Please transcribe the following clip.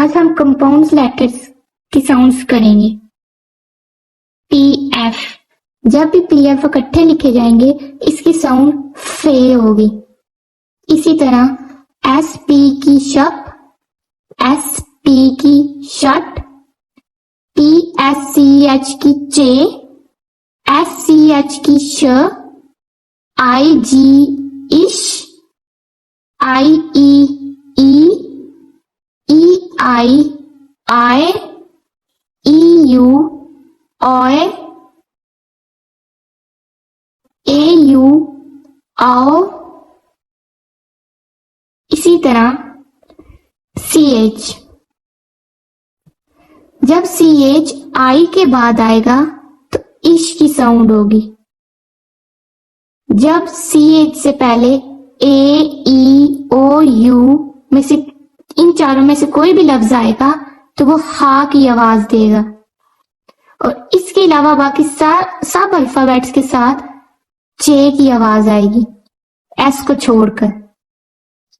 आज हम compound letters की साउंड्स करेंगे। पी एफ, जब भी पी एफ इकट्ठे लिखे जाएंगे इसकी साउंड फे होगी। इसी तरह एस पी की शप, एस पी की शट, पी एस सी एच की चे, एस सी एच की श, आई जी इश, आई ई आई आय, ई यू ऑय, ए यू आओ। इसी तरह सी एच, जब सी एच आई के बाद आएगा तो इश की साउंड होगी। जब सी एच से पहले ए ई ओ यू में से इन चारों में से कोई भी लफ्ज आएगा तो वो हा की आवाज देगा। और इसके अलावा बाकी सब अल्फाबेट्स के साथ चे की आवाज आएगी, एस को छोड़कर।